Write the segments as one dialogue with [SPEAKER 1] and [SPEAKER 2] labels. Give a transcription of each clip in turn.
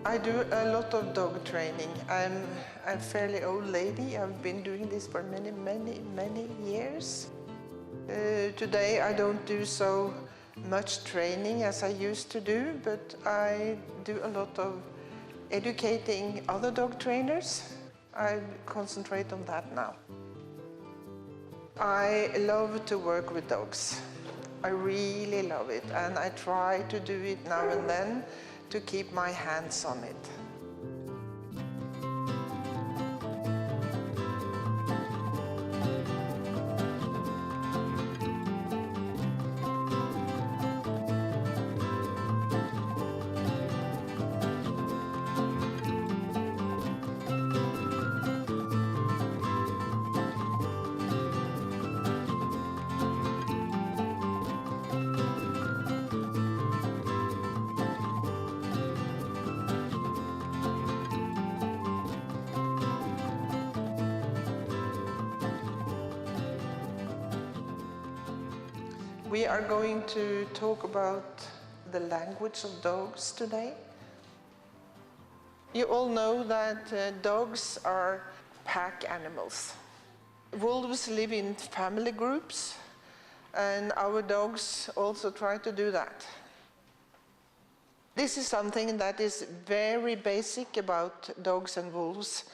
[SPEAKER 1] I do a lot of dog training. I'm a fairly old lady. I've been doing this for many years. Today I don't do so much training as I used to do, but I do a lot of educating other dog trainers. I concentrate on that now. I love to work with dogs. I really love it, and I try to do it now and then to keep my hands on it. We are going to talk about the language of dogs today. You all know that dogs are pack animals. Wolves live in family groups, and our dogs also try to do that. This is something that is very basic about dogs and wolves.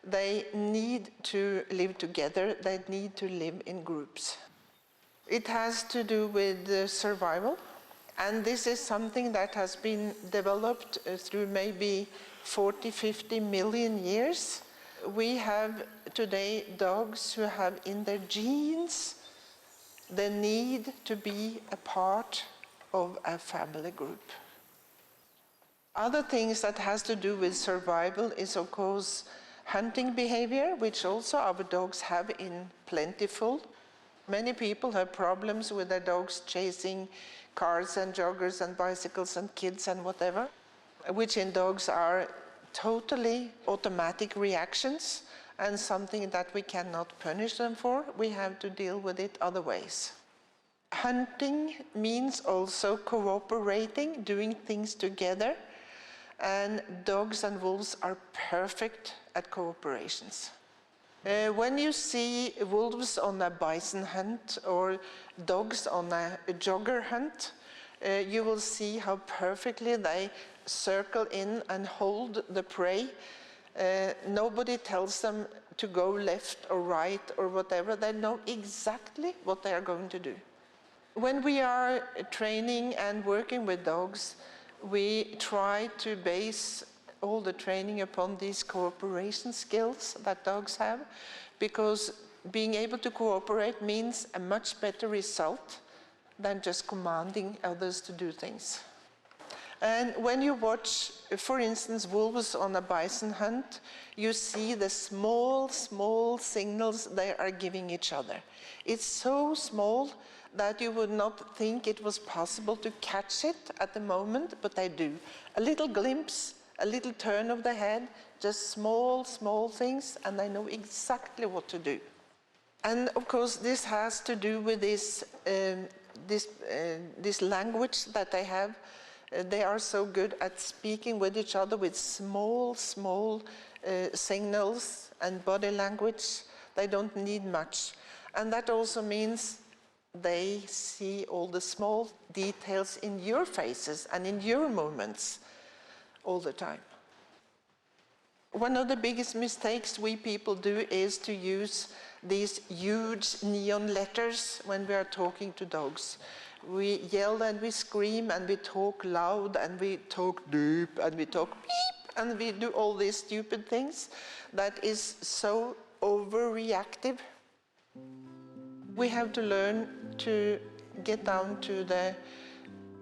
[SPEAKER 1] They need to live together, they need to live in groups. It has to do with survival, and this is something that has been developed through maybe 40-50 million years. We have today dogs who have in their genes the need to be a part of a family group. Other things that has to do with survival is, of course, hunting behavior, which also our dogs have in plentiful. Many people have problems with their dogs chasing cars and joggers and bicycles and kids and whatever, which in dogs are totally automatic reactions and something that we cannot punish them for. We have to deal with it other ways. Hunting means also cooperating, doing things together, and dogs and wolves are perfect at cooperations. When you see wolves on a bison hunt or dogs on a jogger hunt, you will see how perfectly they circle in and hold the prey. Nobody tells them to go left or right or whatever. They know exactly what they are going to do. When we are training and working with dogs, we try to base all the training upon these cooperation skills that dogs have, because being able to cooperate means a much better result than just commanding others to do things. And when you watch, for instance, wolves on a bison hunt, you see the small signals they are giving each other. It's so small that you would not think it was possible to catch it at the moment, but they do. A little glimpse, a little turn of the head, just small things, and they know exactly what to do. And of course, this has to do with this language that they have. They are so good at speaking with each other with small signals and body language. They don't need much. And that also means they see all the small details in your faces and in your movements all the time. One of the biggest mistakes we people do is to use these huge neon letters when we are talking to dogs. We yell and we scream and we talk loud and we talk deep and we talk beep and we do all these stupid things that is so overreactive. We have to learn to get down to the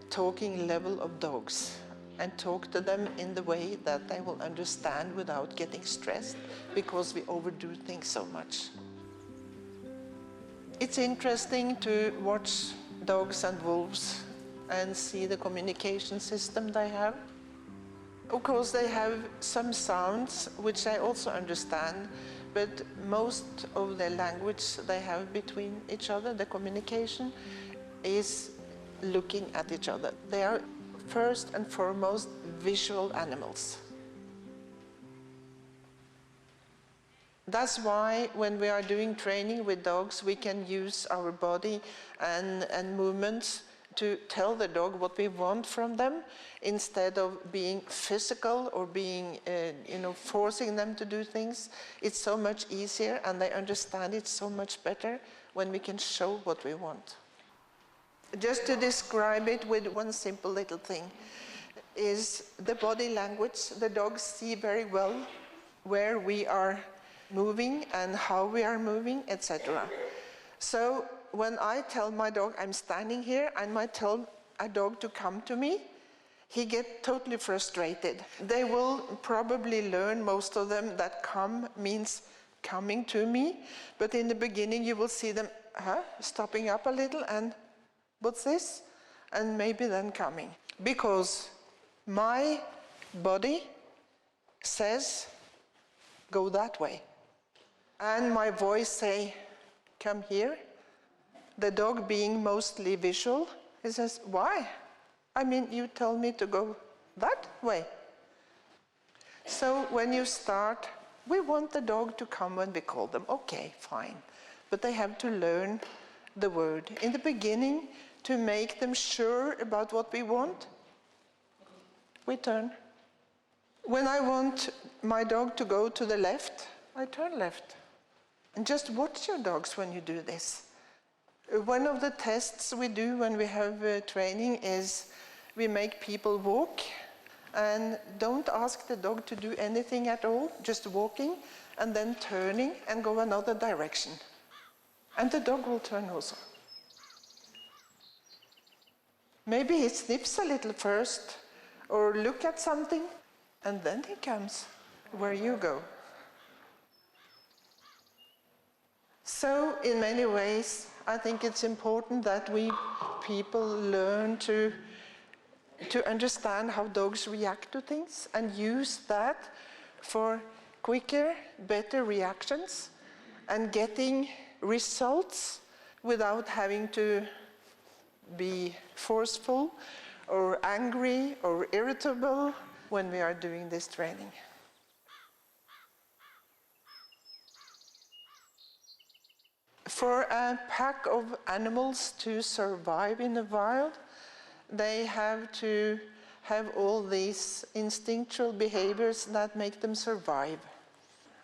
[SPEAKER 1] talking level of dogs and talk to them in the way that they will understand without getting stressed, because we overdo things so much. It's interesting to watch dogs and wolves and see the communication system they have. Of course, they have some sounds which I also understand, but most of the language they have between each other, the communication, is looking at each other. They are first and foremost visual animals. That's why when we are doing training with dogs, we can use our body and movements to tell the dog what we want from them, instead of being physical or being, forcing them to do things. It's so much easier, and they understand it so much better when we can show what we want. Just to describe it with one simple little thing, is the body language. The dogs see very well where we are moving and how we are moving, etc. So when I tell my dog I'm standing here, I might tell a dog to come to me, he gets totally frustrated. They will probably learn, most of them, that come means coming to me, but in the beginning you will see them stopping up a little and what's this? And maybe then coming. Because my body says go that way. And my voice say, come here. The dog being mostly visual, he says, why? I mean, you tell me to go that way. So when you start, we want the dog to come when we call them. Okay, fine. But they have to learn the word. In the beginning, to make them sure about what we want, we turn. When I want my dog to go to the left, I turn left. And just watch your dogs when you do this. One of the tests we do when we have training is we make people walk and don't ask the dog to do anything at all, just walking and then turning and go another direction. And the dog will turn also. Maybe he sniffs a little first or look at something, and then he comes where you go. So in many ways, I think it's important that we people learn to understand how dogs react to things and use that for quicker, better reactions and getting results without having to be forceful or angry or irritable when we are doing this training. For a pack of animals to survive in the wild, they have to have all these instinctual behaviors that make them survive.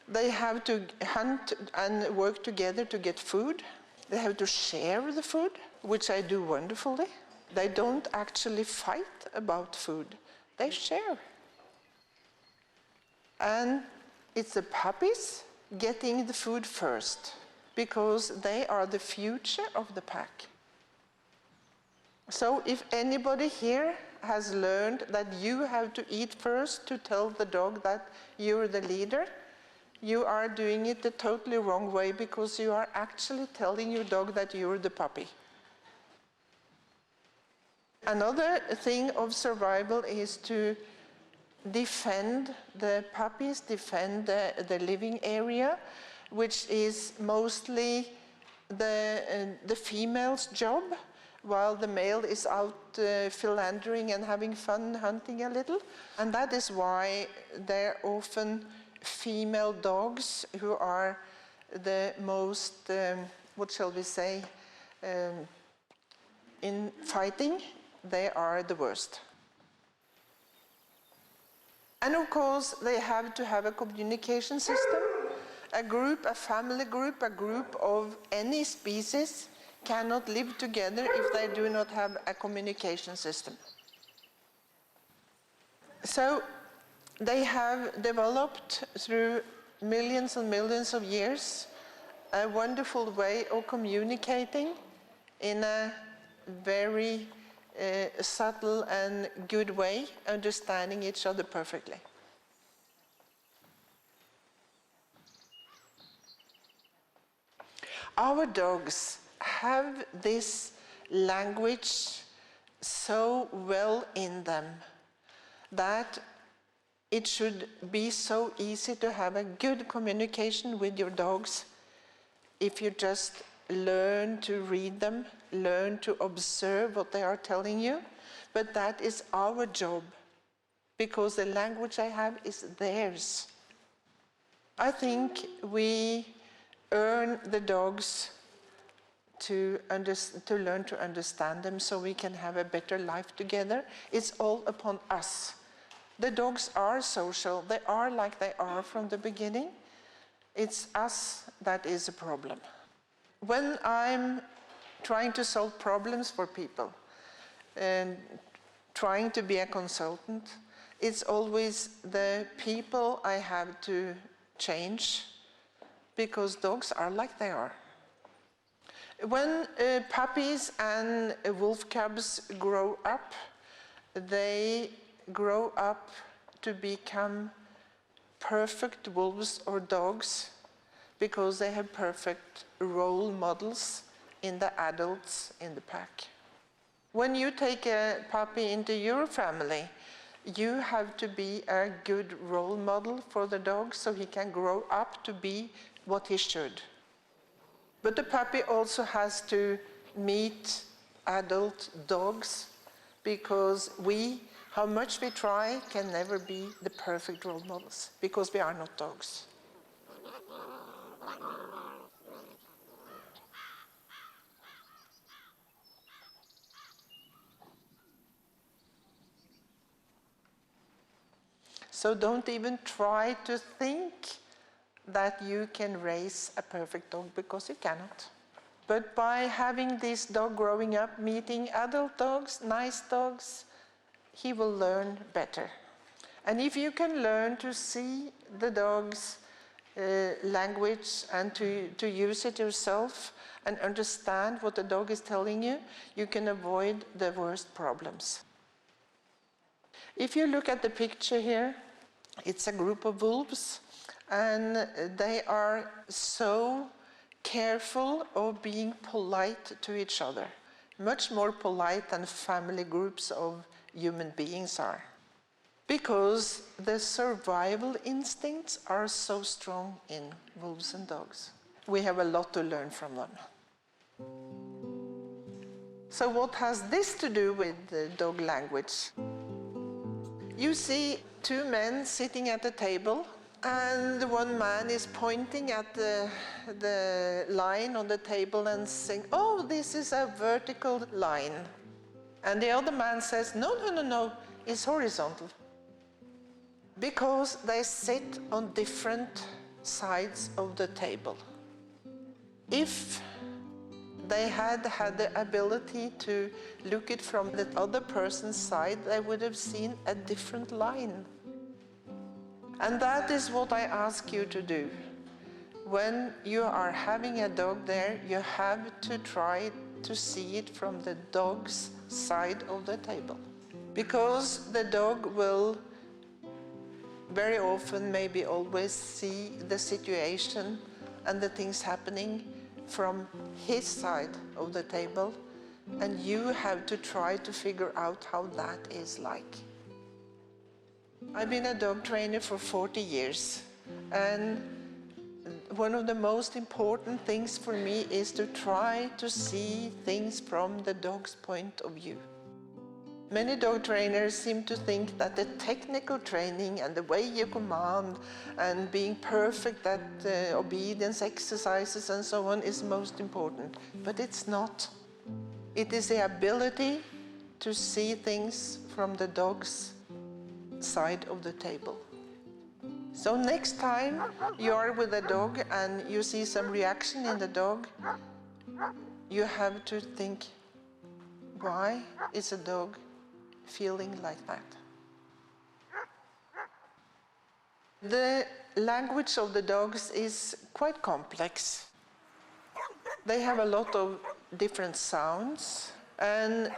[SPEAKER 1] They have to hunt and work together to get food. They have to share the food, which I do wonderfully. They don't actually fight about food. They share. And it's the puppies getting the food first, because they are the future of the pack. So if anybody here has learned that you have to eat first to tell the dog that you're the leader, you are doing it the totally wrong way, because you are actually telling your dog that you're the puppy. Another thing of survival is to defend the puppies, defend the living area, which is mostly the female's job, while the male is out philandering and having fun hunting a little. And that is why they're often female dogs who are the most, what shall we say, in fighting, they are the worst. And of course, they have to have a communication system. A group, a family group, a group of any species cannot live together if they do not have a communication system. So they have developed through millions and millions of years a wonderful way of communicating in a very subtle and good way, understanding each other perfectly. Our dogs have this language so well in them that it should be so easy to have a good communication with your dogs if you just learn to read them, learn to observe what they are telling you. But that is our job, because the language I have is theirs. I think we earn the dogs to learn to understand them so we can have a better life together. It's all upon us. The dogs are social. They are like they are from the beginning. It's us that is a problem. When I'm trying to solve problems for people and trying to be a consultant, it's always the people I have to change, because dogs are like they are. When puppies and wolf cubs grow up, they grow up to become perfect wolves or dogs because they have perfect role models in the adults in the pack. When you take a puppy into your family, you have to be a good role model for the dog so he can grow up to be what he should. But the puppy also has to meet adult dogs, because how much we try, can never be the perfect role models, because we are not dogs. So don't even try to think that you can raise a perfect dog, because you cannot. But by having this dog growing up, meeting adult dogs, nice dogs, he will learn better. And if you can learn to see the dog's language and to use it yourself and understand what the dog is telling you, you can avoid the worst problems. If you look at the picture here, it's a group of wolves, and they are so careful of being polite to each other, much more polite than family groups of human beings are, because the survival instincts are so strong in wolves and dogs. We have a lot to learn from them. So what has this to do with the dog language? You see two men sitting at a table, and one man is pointing at the line on the table and saying, "Oh, this is a vertical line." And the other man says, no, it's horizontal. Because they sit on different sides of the table. If they had the ability to look it from the other person's side, they would have seen a different line. And that is what I ask you to do. When you are having a dog there, you have to try to see it from the dog's side of the table. Because the dog will very often, maybe always, see the situation and the things happening from his side of the table, and you have to try to figure out how that is like. I've been a dog trainer for 40 years, and one of the most important things for me is to try to see things from the dog's point of view. Many dog trainers seem to think that the technical training and the way you command and being perfect at obedience exercises and so on is most important, but it's not. It is the ability to see things from the dog's side of the table. So next time you are with a dog and you see some reaction in the dog, you have to think, why is a dog feeling like that? The language of the dogs is quite complex. They have a lot of different sounds, and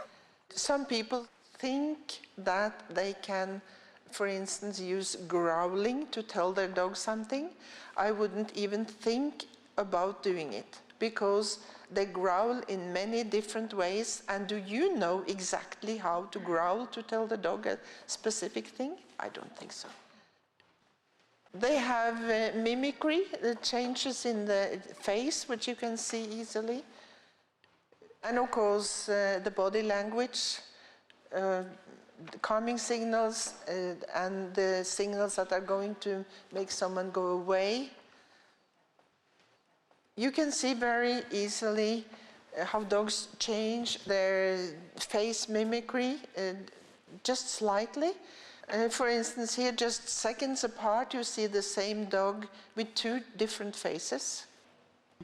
[SPEAKER 1] some people think that they can, for instance, use growling to tell their dog something. I wouldn't even think about doing it, because they growl in many different ways, and do you know exactly how to growl to tell the dog a specific thing? I don't think so. They have mimicry, the changes in the face, which you can see easily. And of course, the body language. calming signals and the signals that are going to make someone go away. You can see very easily how dogs change their face mimicry just slightly. For instance, here just seconds apart you see the same dog with two different faces.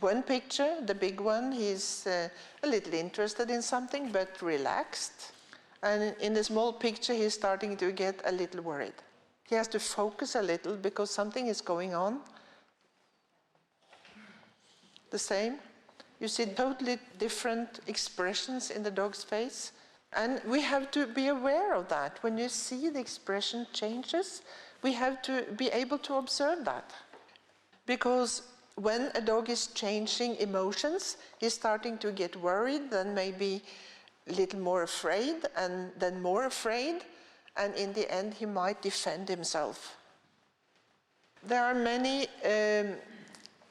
[SPEAKER 1] One picture, the big one, he's a little interested in something but relaxed. And in the small picture he's starting to get a little worried. He has to focus a little because something is going on. The same. You see totally different expressions in the dog's face. And we have to be aware of that. When you see the expression changes, we have to be able to observe that. Because when a dog is changing emotions, he's starting to get worried, then maybe a little more afraid, and then more afraid, and in the end he might defend himself. There are many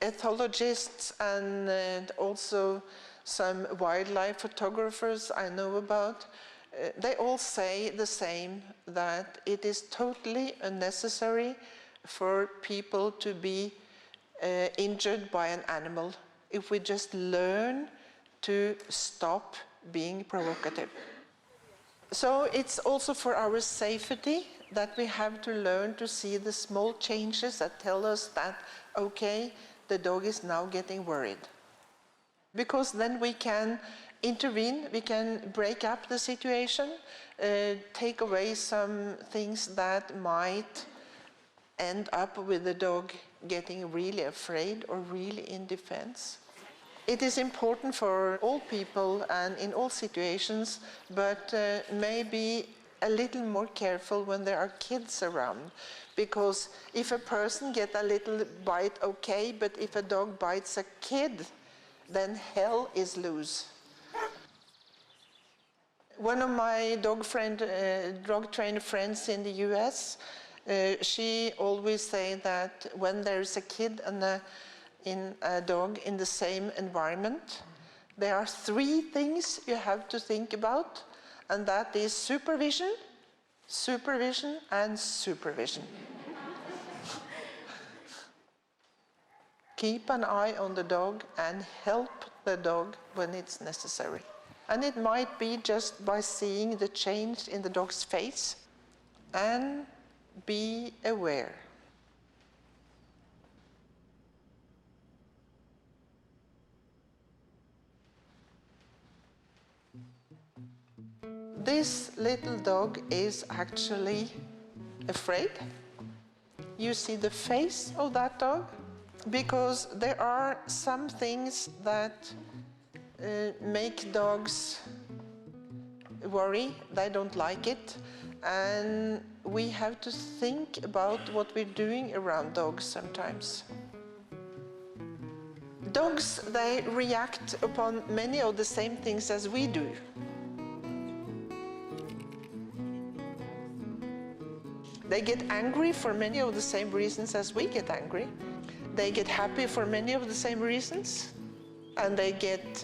[SPEAKER 1] ethologists and also some wildlife photographers I know about. They all say the same, that it is totally unnecessary for people to be injured by an animal if we just learn to stop being provocative. So it's also for our safety that we have to learn to see the small changes that tell us that, okay, the dog is now getting worried. Because then we can intervene, we can break up the situation, take away some things that might end up with the dog getting really afraid or really in defense. It is important for all people and in all situations, but maybe a little more careful when there are kids around. Because if a person gets a little bite, okay, but if a dog bites a kid, then hell is loose. One of my dog trainer friends in the US, she always say that when there's a kid and a dog in the same environment, there are three things you have to think about, and that is supervision, supervision, and supervision. Keep an eye on the dog and help the dog when it's necessary. And it might be just by seeing the change in the dog's face, and be aware. This little dog is actually afraid. You see the face of that dog, because there are some things that make dogs worry. They don't like it, and we have to think about what we're doing around dogs sometimes. Dogs, they react upon many of the same things as we do. They get angry for many of the same reasons as we get angry. They get happy for many of the same reasons. And they get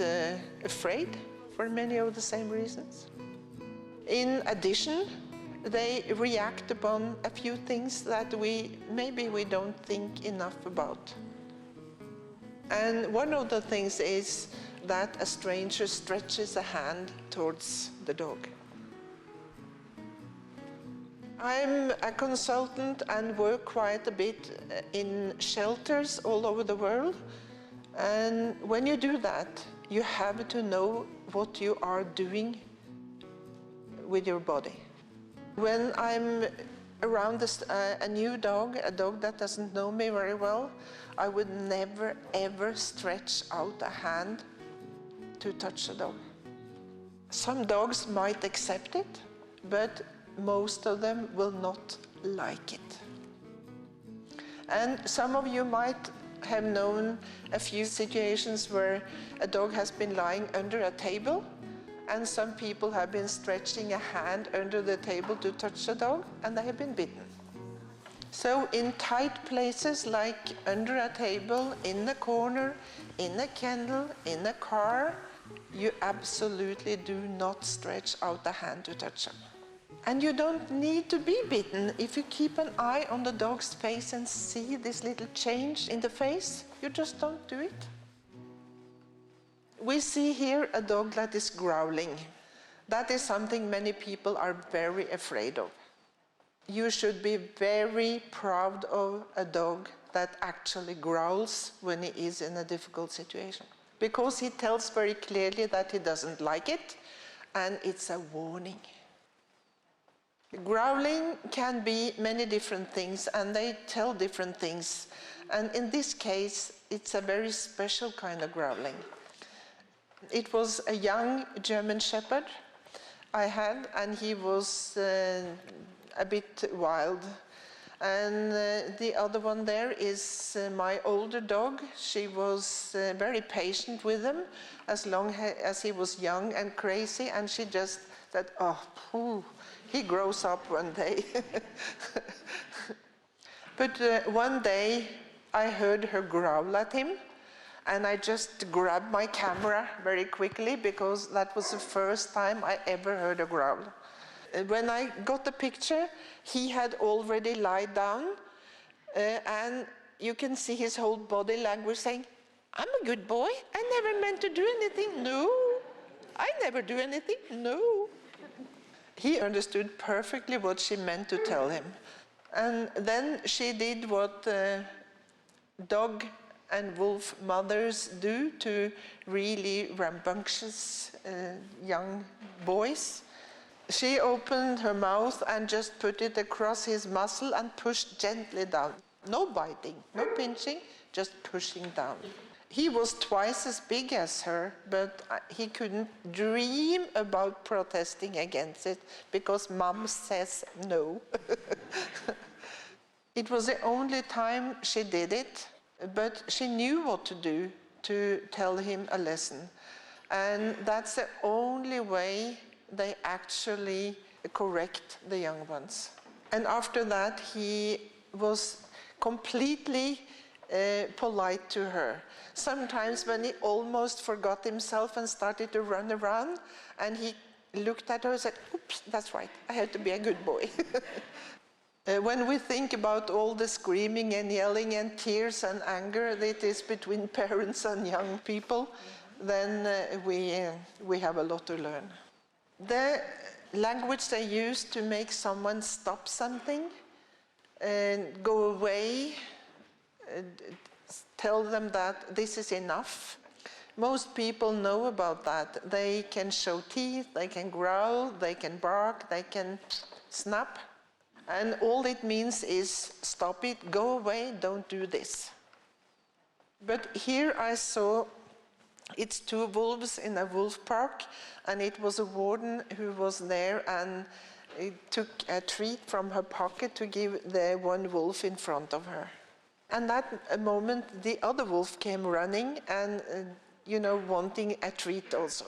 [SPEAKER 1] afraid for many of the same reasons. In addition, they react upon a few things that maybe we don't think enough about. And one of the things is that a stranger stretches a hand towards the dog. I'm a consultant and work quite a bit in shelters all over the world. And when you do that, you have to know what you are doing with your body. When I'm around a new dog, a dog that doesn't know me very well, I would never ever stretch out a hand to touch the dog. Some dogs might accept it, but most of them will not like it. And some of you might have known a few situations where a dog has been lying under a table, and some people have been stretching a hand under the table to touch the dog, and they have been bitten. So in tight places like under a table, in a corner, in a kennel, in a car, you absolutely do not stretch out a hand to touch them. And you don't need to be bitten. If you keep an eye on the dog's face and see this little change in the face, you just don't do it. We see here a dog that is growling. That is something many people are very afraid of. You should be very proud of a dog that actually growls when he is in a difficult situation, because he tells very clearly that he doesn't like it, and it's a warning. Growling can be many different things, and they tell different things. And in this case, it's a very special kind of growling. It was a young German Shepherd I had, and he was a bit wild. And the other one there is my older dog. She was very patient with him as long as he was young and crazy, and she just said, oh, phew, he grows up one day. But one day I heard her growl at him, and I just grabbed my camera very quickly, because that was the first time I ever heard a growl. When I got the picture, he had already lied down, and you can see his whole body language saying, I'm a good boy, I never meant to do anything, no. I never do anything, no. He understood perfectly what she meant to tell him. And then she did what dog and wolf mothers do to really rambunctious young boys. She opened her mouth and just put it across his muscle and pushed gently down. No biting, no pinching, just pushing down. He was twice as big as her, but he couldn't dream about protesting against it, because Mom says no. It was the only time she did it, but she knew what to do to tell him a lesson. And that's the only way they actually correct the young ones. And after that, he was completely polite to her. Sometimes when he almost forgot himself and started to run around, and he looked at her and said, oops, that's right, I have to be a good boy. When we think about all the screaming and yelling and tears and anger that is between parents and young people, then we have a lot to learn. The language they use to make someone stop something, go away, tell them that this is enough. Most people know about that. They can show teeth, they can growl, they can bark, they can snap. And all it means is stop it, go away, don't do this. But here I saw it's two wolves in a wolf park, and it was a warden who was there, and he took a treat from her pocket to give the one wolf in front of her. And that moment, the other wolf came running and, wanting a treat also.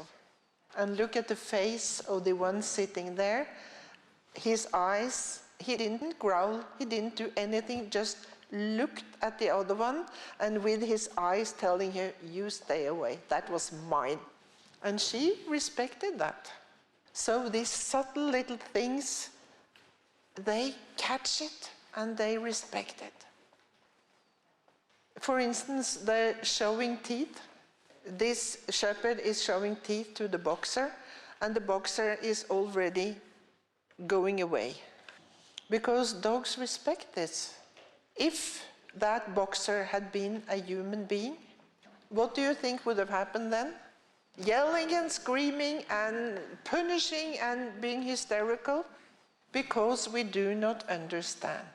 [SPEAKER 1] And look at the face of the one sitting there. His eyes, he didn't growl, he didn't do anything, just looked at the other one, and with his eyes telling her, you stay away, that was mine. And she respected that. So these subtle little things, they catch it and they respect it. For instance, the showing teeth. This shepherd is showing teeth to the boxer, and the boxer is already going away. Because dogs respect this. If that boxer had been a human being, what do you think would have happened then? Yelling and screaming and punishing and being hysterical, because we do not understand.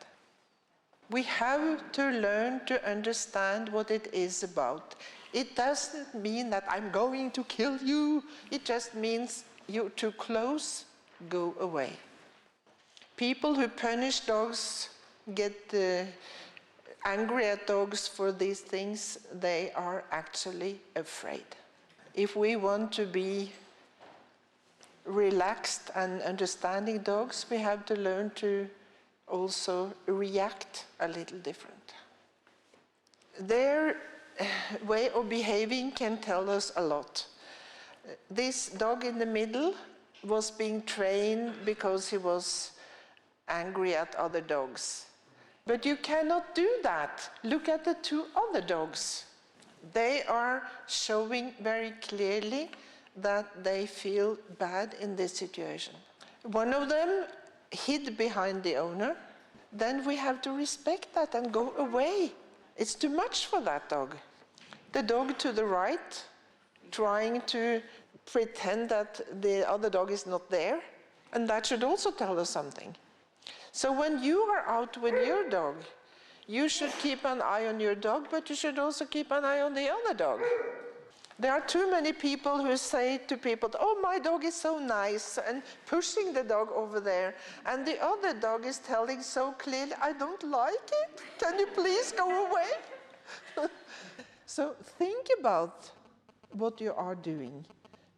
[SPEAKER 1] We have to learn to understand what it is about. It doesn't mean that I'm going to kill you. It just means you're too close, go away. People who punish dogs, get angry at dogs for these things, they are actually afraid. If we want to be relaxed and understanding dogs, we have to learn to also react a little different. Their way of behaving can tell us a lot. This dog in the middle was being trained because he was angry at other dogs. But you cannot do that. Look at the two other dogs. They are showing very clearly that they feel bad in this situation. One of them hid behind the owner. Then we have to respect that and go away. It's too much for that dog. The dog to the right, trying to pretend that the other dog is not there, and that should also tell us something. So when you are out with your dog, you should keep an eye on your dog, but you should also keep an eye on the other dog. There are too many people who say to people, oh, my dog is so nice, and pushing the dog over there, and the other dog is telling so clearly, I don't like it, can you please go away? So think about what you are doing.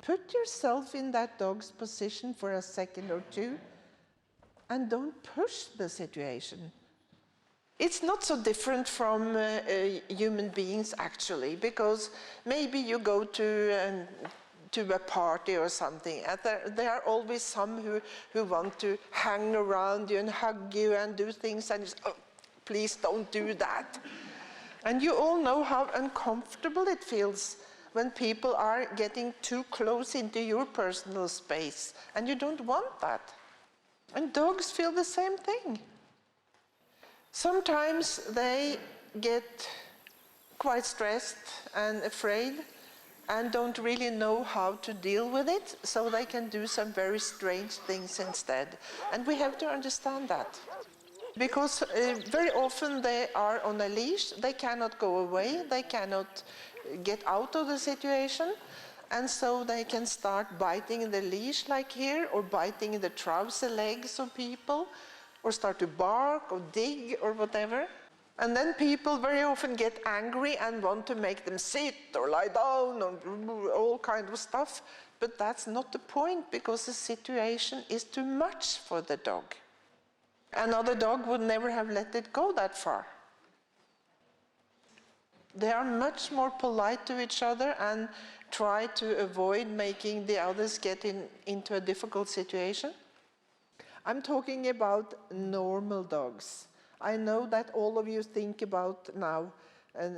[SPEAKER 1] Put yourself in that dog's position for a second or two, and don't push the situation. It's not so different from human beings, actually, because maybe you go to a party or something, and there are always some who want to hang around you and hug you and do things, and you say, oh, please don't do that. And you all know how uncomfortable it feels when people are getting too close into your personal space, and you don't want that. And dogs feel the same thing. Sometimes they get quite stressed and afraid and don't really know how to deal with it, so they can do some very strange things instead. And we have to understand that. Because very often they are on a leash, they cannot go away, they cannot get out of the situation, and so they can start biting the leash like here, or biting the trouser legs of people, or start to bark or dig or whatever. And then people very often get angry and want to make them sit or lie down or all kinds of stuff. But that's not the point, because the situation is too much for the dog. Another dog would never have let it go that far. They are much more polite to each other and try to avoid making the others get into a difficult situation. I'm talking about normal dogs. I know that all of you think about now,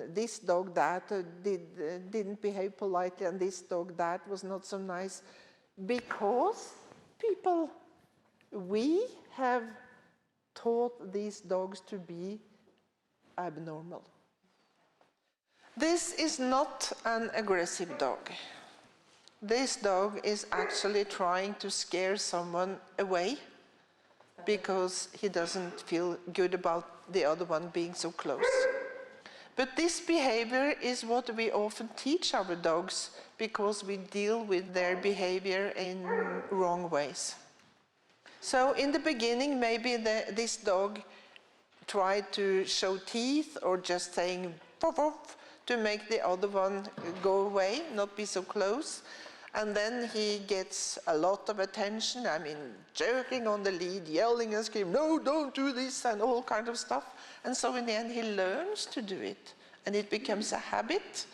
[SPEAKER 1] this dog that didn't behave politely, and this dog that was not so nice, because we have taught these dogs to be abnormal. This is not an aggressive dog. This dog is actually trying to scare someone away because he doesn't feel good about the other one being so close. But this behavior is what we often teach our dogs, because we deal with their behavior in wrong ways. So in the beginning, maybe this dog tried to show teeth or just saying "Woof, woof," to make the other one go away, not be so close. And then he gets a lot of attention, jerking on the lead, yelling and screaming, no, don't do this, and all kinds of stuff. And so in the end, he learns to do it, and it becomes a habit.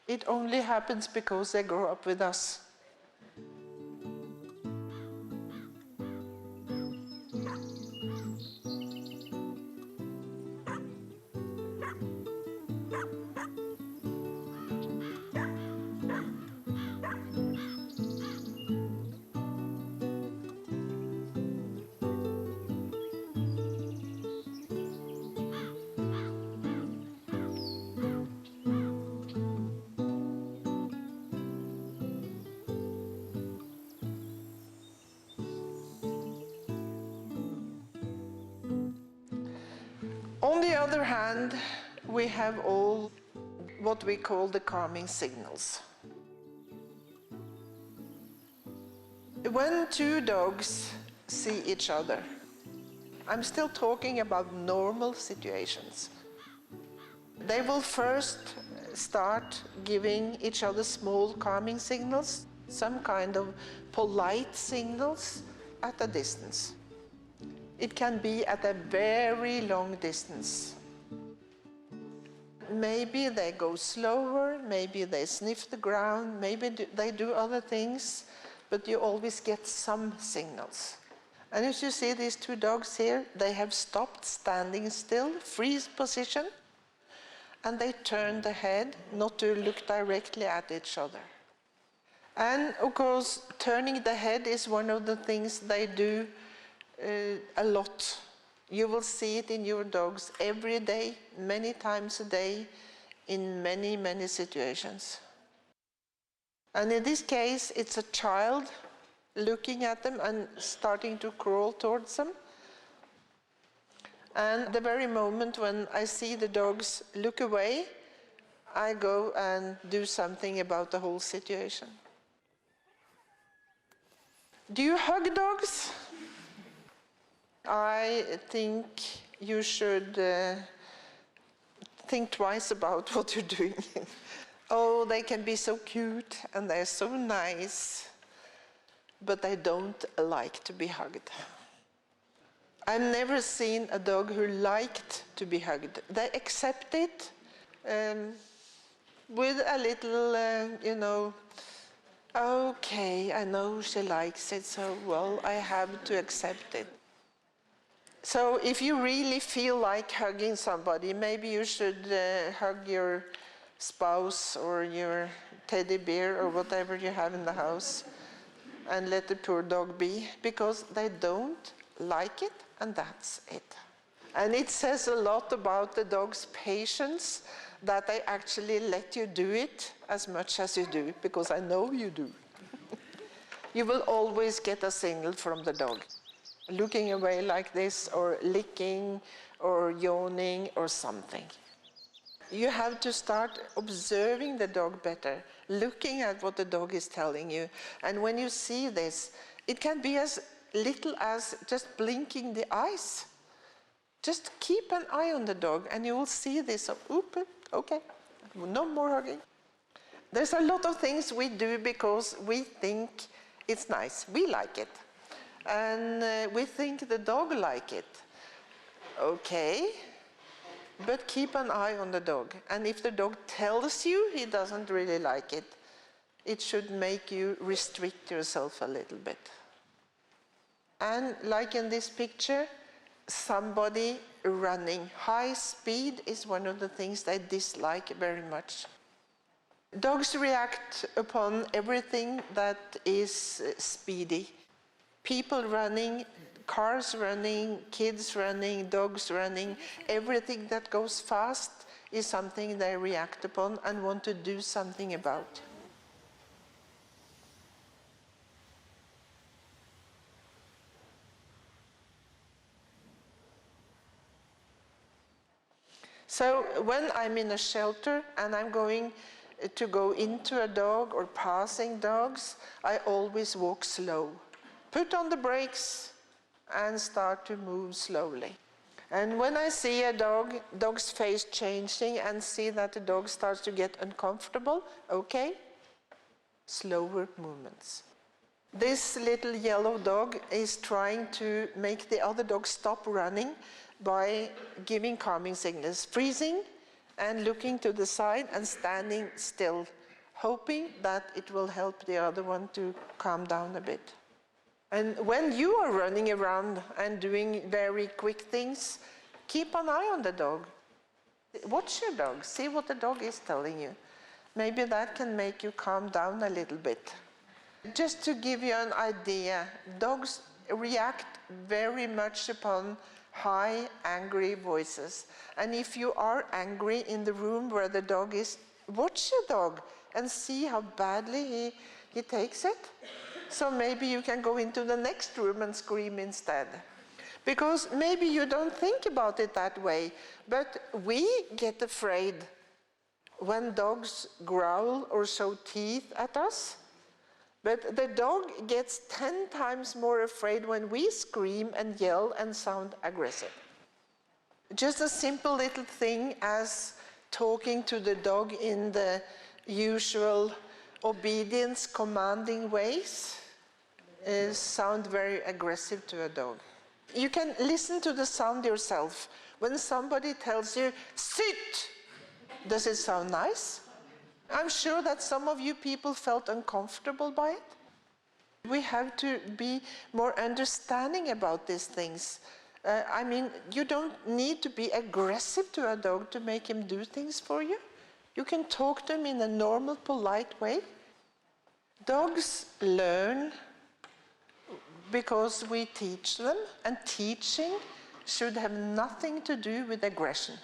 [SPEAKER 1] It only happens because they grow up with us. On the other hand, we have all what we call the calming signals. When two dogs see each other, I'm still talking about normal situations. They will first start giving each other small calming signals, some kind of polite signals at a distance. It can be at a very long distance. Maybe they go slower, maybe they sniff the ground, maybe they do other things, but you always get some signals. And as you see these two dogs here, they have stopped standing still, freeze position, and they turn the head not to look directly at each other. And of course, turning the head is one of the things they do a lot. You will see it in your dogs every day, many times a day, in many, many situations. And in this case, it's a child looking at them and starting to crawl towards them. And the very moment when I see the dogs look away, I go and do something about the whole situation. Do you hug dogs? I think you should think twice about what you're doing. Oh, they can be so cute and they're so nice, but they don't like to be hugged. I've never seen a dog who liked to be hugged. They accept it with a little, okay, I know she likes it, so well, I have to accept it. So if you really feel like hugging somebody, maybe you should hug your spouse or your teddy bear or whatever you have in the house and let the poor dog be, because they don't like it, and that's it. And it says a lot about the dog's patience that they actually let you do it as much as you do, because I know you do. You will always get a signal from the dog. Looking away like this, or licking, or yawning, or something. You have to start observing the dog better, looking at what the dog is telling you. And when you see this, it can be as little as just blinking the eyes. Just keep an eye on the dog and you will see this. Oop, okay, no more hugging. There's a lot of things we do because we think it's nice. We like it. And we think the dog like it. Okay, but keep an eye on the dog. And if the dog tells you he doesn't really like it, it should make you restrict yourself a little bit. And like in this picture, somebody running. High speed is one of the things they dislike very much. Dogs react upon everything that is speedy. People running, cars running, kids running, dogs running, everything that goes fast is something they react upon and want to do something about. So when I'm in a shelter and I'm going to go into a dog or passing dogs, I always walk slow. Put on the brakes and start to move slowly. And when I see a dog's face changing and see that the dog starts to get uncomfortable, okay, slower movements. This little yellow dog is trying to make the other dog stop running by giving calming signals, freezing and looking to the side and standing still, hoping that it will help the other one to calm down a bit. And when you are running around and doing very quick things, keep an eye on the dog. Watch your dog, see what the dog is telling you. Maybe that can make you calm down a little bit. Just to give you an idea, dogs react very much upon high, angry voices. And if you are angry in the room where the dog is, watch your dog and see how badly he takes it. So maybe you can go into the next room and scream instead. Because maybe you don't think about it that way, but we get afraid when dogs growl or show teeth at us. But the dog gets 10 times more afraid when we scream and yell and sound aggressive. Just a simple little thing as talking to the dog in the usual obedience, commanding ways sound very aggressive to a dog. You can listen to the sound yourself. When somebody tells you, sit, does it sound nice? I'm sure that some of you people felt uncomfortable by it. We have to be more understanding about these things. I mean, you don't need to be aggressive to a dog to make him do things for you. You can talk to him in a normal, polite way. Dogs learn because we teach them, and teaching should have nothing to do with aggression.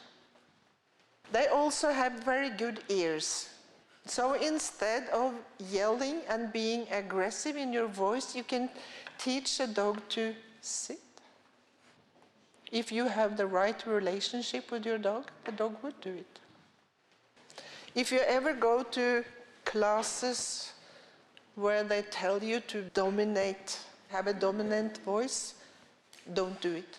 [SPEAKER 1] They also have very good ears. So instead of yelling and being aggressive in your voice, you can teach a dog to sit. If you have the right relationship with your dog, the dog would do it. If you ever go to classes where they tell you to dominate, have a dominant voice, don't do it.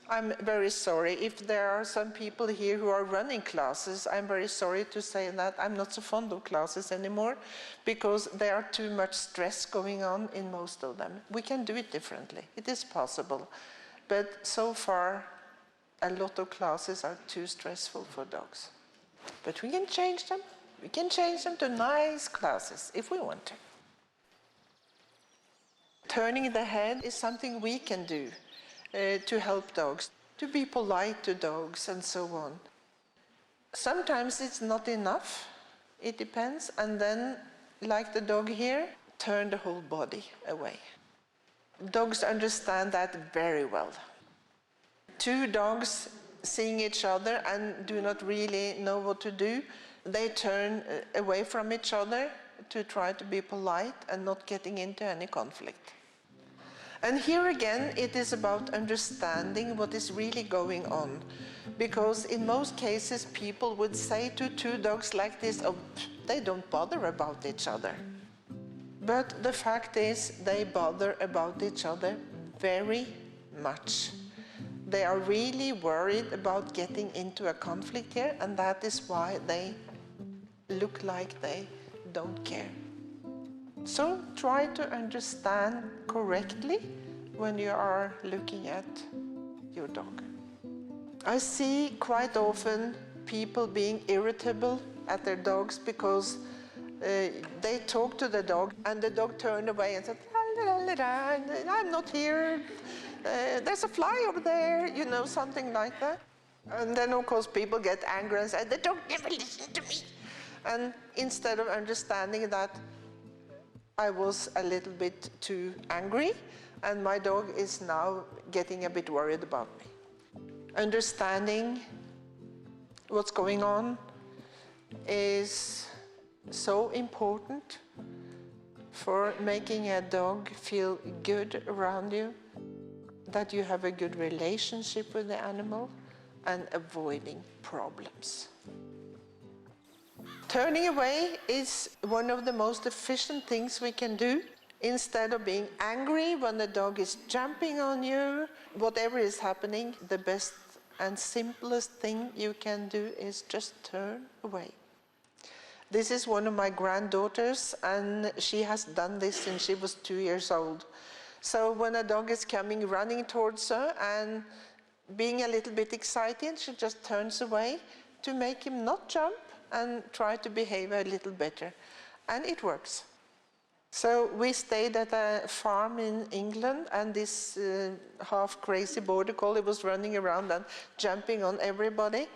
[SPEAKER 1] I'm very sorry. If there are some people here who are running classes, I'm very sorry to say that I'm not so fond of classes anymore because there are too much stress going on in most of them. We can do it differently. It is possible. But so far, a lot of classes are too stressful for dogs. But we can change them. We can change them to nice classes if we want to. Turning the head is something we can do to help dogs, to be polite to dogs and so on. Sometimes it's not enough, it depends, and then, like the dog here, turn the whole body away. Dogs understand that very well. Two dogs seeing each other and do not really know what to do, they turn away from each other to try to be polite and not getting into any conflict. And here again, it is about understanding what is really going on. Because in most cases, people would say to two dogs like this, oh, they don't bother about each other. But the fact is, they bother about each other very much. They are really worried about getting into a conflict here, and that is why they look like they don't care. So try to understand correctly when you are looking at your dog. I see quite often people being irritable at their dogs because they talk to the dog and the dog turned away and said, la, la, la, la, I'm not here, there's a fly over there, you know, something like that. And then of course people get angry and say, the dog never listened to me. And instead of understanding that I was a little bit too angry and my dog is now getting a bit worried about me. Understanding what's going on is so important for making a dog feel good around you, that you have a good relationship with the animal and avoiding problems. Turning away is one of the most efficient things we can do. Instead of being angry when the dog is jumping on you, whatever is happening, the best and simplest thing you can do is just turn away. This is one of my granddaughters, and she has done this since she was 2 years old. So when a dog is coming running towards her and being a little bit excited, she just turns away to make him not jump and try to behave a little better. And it works. So we stayed at a farm in England, and this half-crazy border collie was running around and jumping on everybody.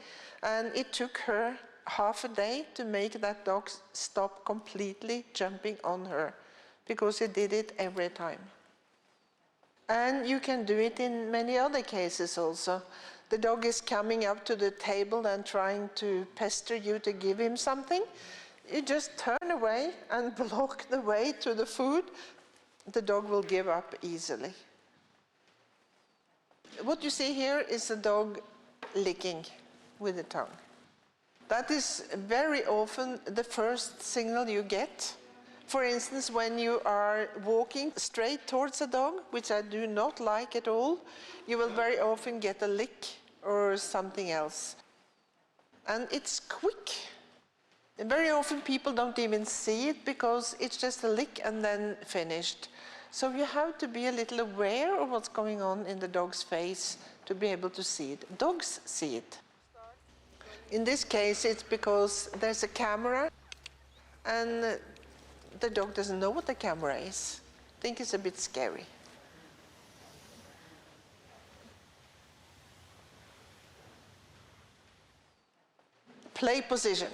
[SPEAKER 1] And it took her half a day to make that dog stop completely jumping on her, because he did it every time. And you can do it in many other cases also. The dog is coming up to the table and trying to pester you to give him something. You just turn away and block the way to the food. The dog will give up easily. What you see here is a dog licking with the tongue. That is very often the first signal you get. For instance, when you are walking straight towards a dog, which I do not like at all, you will very often get a lick or something else. And it's quick. And very often people don't even see it because it's just a lick and then finished. So you have to be a little aware of what's going on in the dog's face to be able to see it. Dogs see it. In this case, it's because there's a camera and the dog doesn't know what the camera is. I think it's a bit scary. Play position.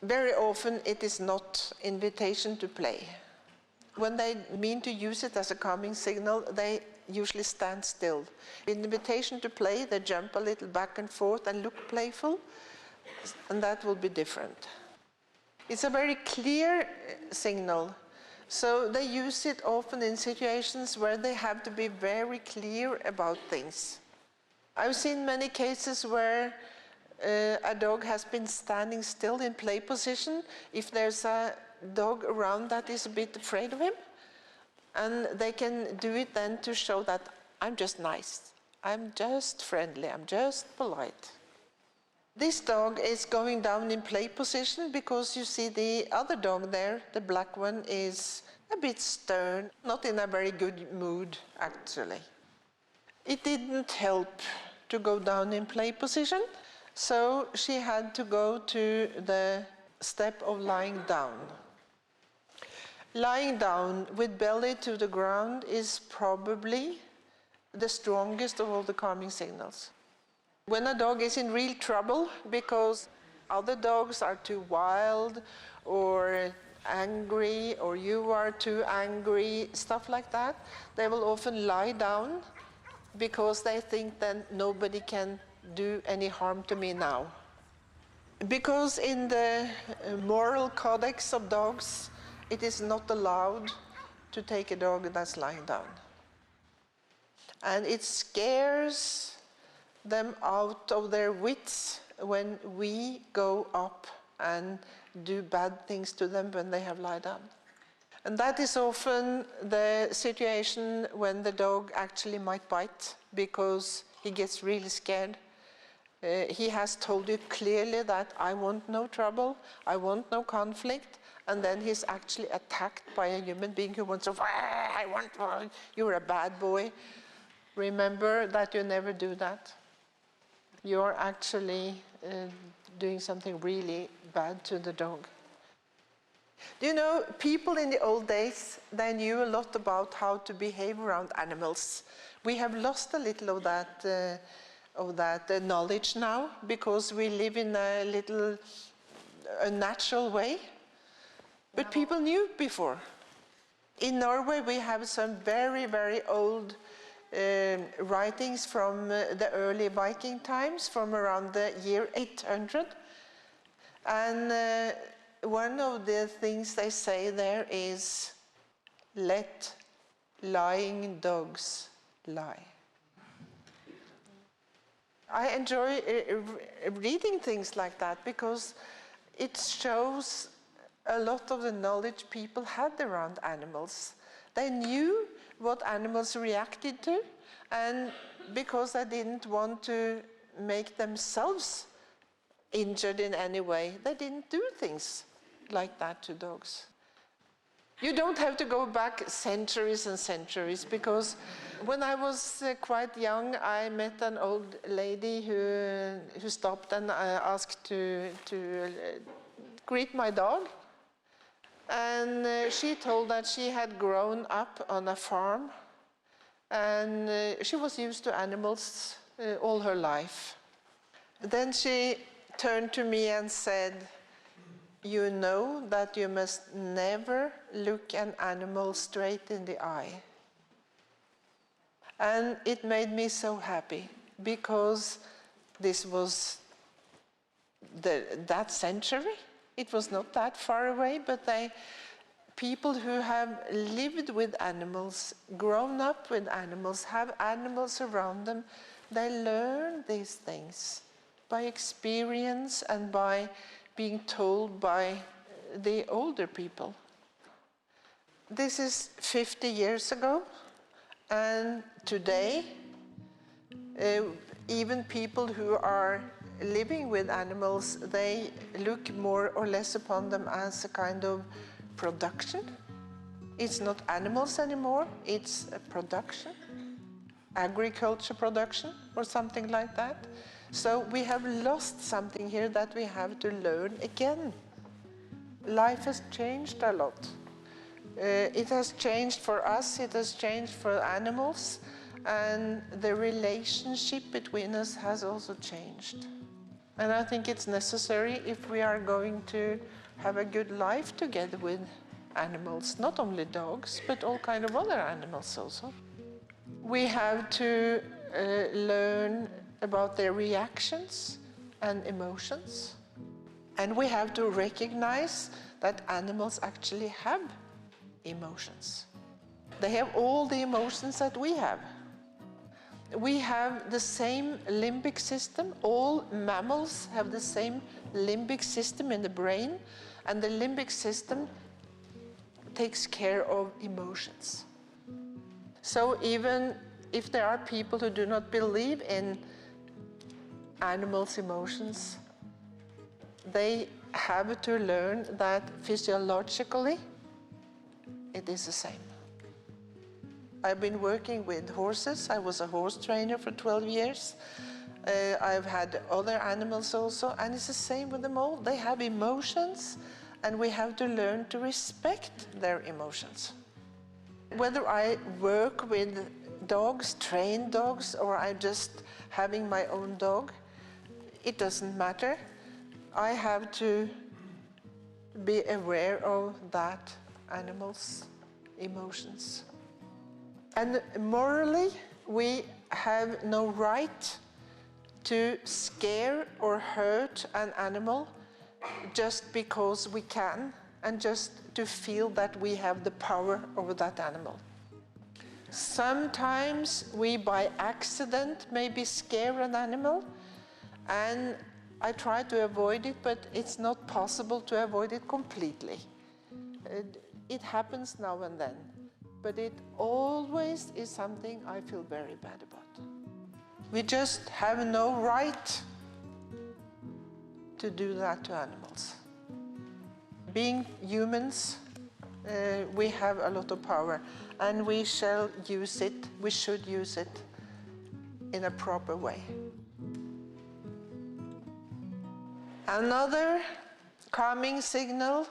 [SPEAKER 1] Very often it is not invitation to play. When they mean to use it as a calming signal, they usually stand still. In invitation to play, they jump a little back and forth and look playful, and that will be different. It's a very clear signal, so they use it often in situations where they have to be very clear about things. I've seen many cases where a dog has been standing still in play position if there's a dog around that is a bit afraid of him, and they can do it then to show that I'm just nice, I'm just friendly, I'm just polite. This dog is going down in play position because you see the other dog there, the black one, is a bit stern, not in a very good mood actually. It didn't help to go down in play position, so she had to go to the step of lying down. Lying down with belly to the ground is probably the strongest of all the calming signals. When a dog is in real trouble because other dogs are too wild or angry, or you are too angry, stuff like that, they will often lie down because they think that nobody can do any harm to me now. Because in the moral codex of dogs, it is not allowed to take a dog that's lying down. And it scares them out of their wits when we go up and do bad things to them when they have lied down. And that is often the situation when the dog actually might bite because he gets really scared. He has told you clearly that I want no trouble, I want no conflict, and then he's actually attacked by a human being who wants to, you're a bad boy. Remember that you never do that. You're actually doing something really bad to the dog. Do you know, people in the old days, they knew a lot about how to behave around animals. We have lost a little of that knowledge now because we live in a natural way. But people knew before. In Norway, we have some very, very old writings from the early Viking times, from around the year 800. And one of the things they say there is, let lying dogs lie. I enjoy reading things like that because it shows a lot of the knowledge people had around animals. They knew what animals reacted to, and because they didn't want to make themselves injured in any way, they didn't do things like that to dogs. You don't have to go back centuries and centuries, because when I was quite young, I met an old lady who stopped and asked to greet my dog. And she told that she had grown up on a farm, and she was used to animals all her life. Then she turned to me and said, you know that you must never look an animal straight in the eye. And it made me so happy, because this was that century. It was not that far away, but people who have lived with animals, grown up with animals, have animals around them, they learn these things by experience and by being told by the older people. This is 50 years ago, and today, even people who are living with animals, they look more or less upon them as a kind of production. It's not animals anymore, it's a production, agriculture production or something like that. So we have lost something here that we have to learn again. Life has changed a lot. It has changed for us, it has changed for animals, and the relationship between us has also changed. And I think it's necessary if we are going to have a good life together with animals, not only dogs, but all kind of other animals also. We have to learn about their reactions and emotions. And we have to recognize that animals actually have emotions. They have all the emotions that we have. We have the same limbic system. All mammals have the same limbic system in the brain, and the limbic system takes care of emotions. So even if there are people who do not believe in animals' emotions, they have to learn that physiologically it is the same. I've been working with horses. I was a horse trainer for 12 years. I've had other animals also, and it's the same with them all. They have emotions, and we have to learn to respect their emotions. Whether I work with dogs, trained dogs, or I'm just having my own dog, it doesn't matter. I have to be aware of that animal's emotions. And morally, we have no right to scare or hurt an animal just because we can, and just to feel that we have the power over that animal. Sometimes we by accident maybe scare an animal, and I try to avoid it, but it's not possible to avoid it completely. It happens now and then, but it always is something I feel very bad about. We just have no right to do that to animals. Being humans, we have a lot of power, and we shall use it, we should use it in a proper way. Another calming signal,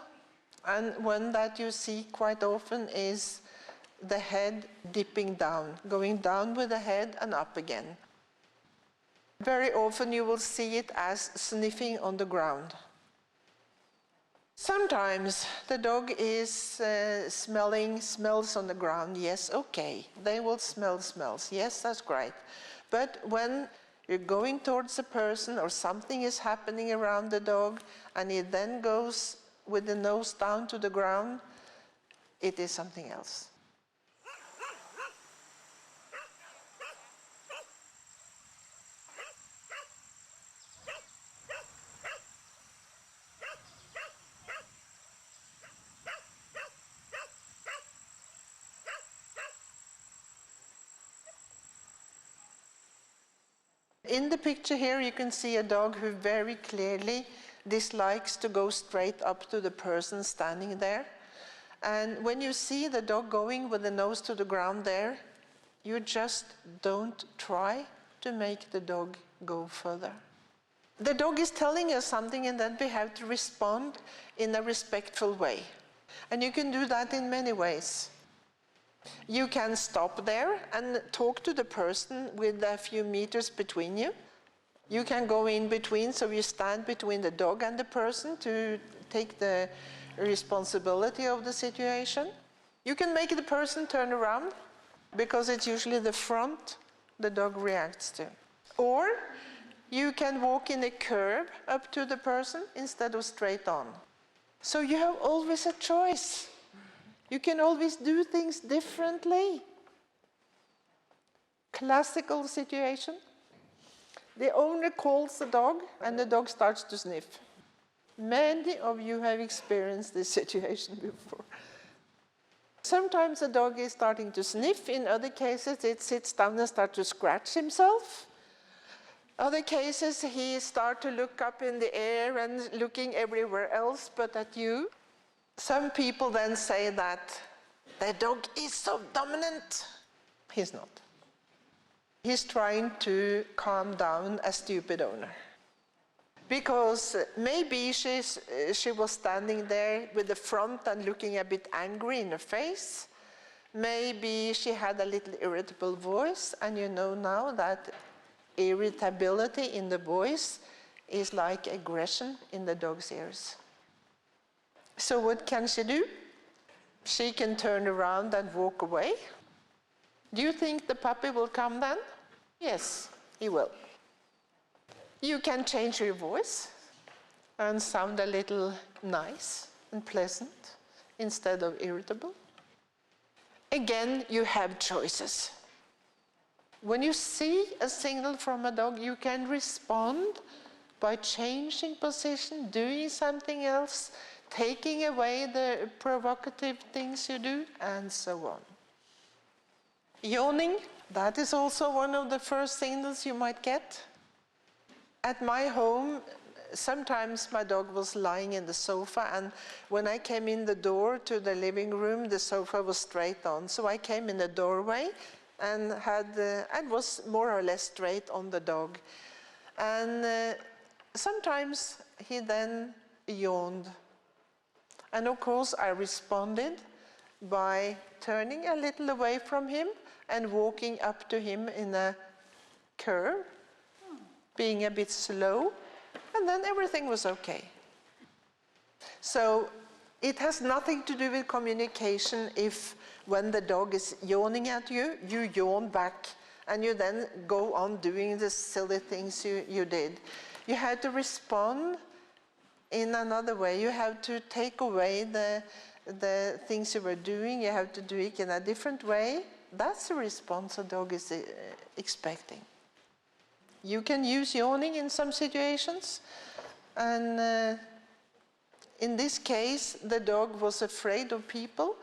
[SPEAKER 1] and one that you see quite often, is the head dipping down, going down with the head and up again. Very often you will see it as sniffing on the ground. Sometimes the dog is smells on the ground. Yes, okay, they will smell smells. Yes, that's great. But when you're going towards a person or something is happening around the dog and it then goes with the nose down to the ground, it is something else. In the picture here you can see a dog who very clearly dislikes to go straight up to the person standing there. And when you see the dog going with the nose to the ground there, you just don't try to make the dog go further. The dog is telling us something, and then we have to respond in a respectful way. And you can do that in many ways. You can stop there and talk to the person with a few meters between you. You can go in between, so you stand between the dog and the person to take the responsibility of the situation. You can make the person turn around, because it's usually the front the dog reacts to. Or you can walk in a curve up to the person instead of straight on. So you have always a choice. You can always do things differently. Classical situation. The owner calls the dog and the dog starts to sniff. Many of you have experienced this situation before. Sometimes the dog is starting to sniff. In other cases, it sits down and starts to scratch himself. Other cases, he starts to look up in the air and looking everywhere else but at you. Some people then say that the dog is so dominant. He's not. He's trying to calm down a stupid owner. Because maybe she was standing there with the front and looking a bit angry in her face. Maybe she had a little irritable voice, and you know now that irritability in the voice is like aggression in the dog's ears. So what can she do? She can turn around and walk away. Do you think the puppy will come then? Yes, he will. You can change your voice and sound a little nice and pleasant instead of irritable. Again, you have choices. When you see a signal from a dog, you can respond by changing position, doing something else, taking away the provocative things you do, and so on. Yawning, that is also one of the first signals you might get. At my home, sometimes my dog was lying in the sofa, and when I came in the door to the living room, the sofa was straight on. So I came in the doorway and was more or less straight on the dog. And sometimes he then yawned. And of course I responded by turning a little away from him and walking up to him in a curve, being a bit slow, and then everything was okay. So it has nothing to do with communication if when the dog is yawning at you, you yawn back and you then go on doing the silly things you did. You have to respond in another way. You have to take away the things you were doing. You have to do it in a different way. That's the response a dog is expecting. You can use yawning in some situations, and in this case the dog was afraid of people,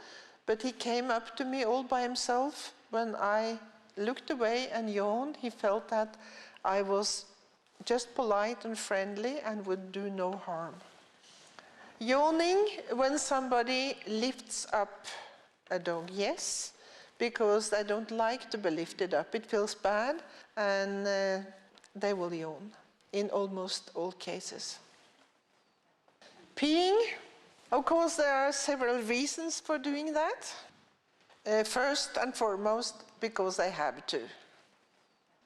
[SPEAKER 1] but he came up to me all by himself. When I looked away and yawned, he felt that I was just polite and friendly and would do no harm. Yawning when somebody lifts up a dog, yes, because they don't like to be lifted up. It feels bad, and they will yawn in almost all cases. Peeing, of course, there are several reasons for doing that. First and foremost, because they have to.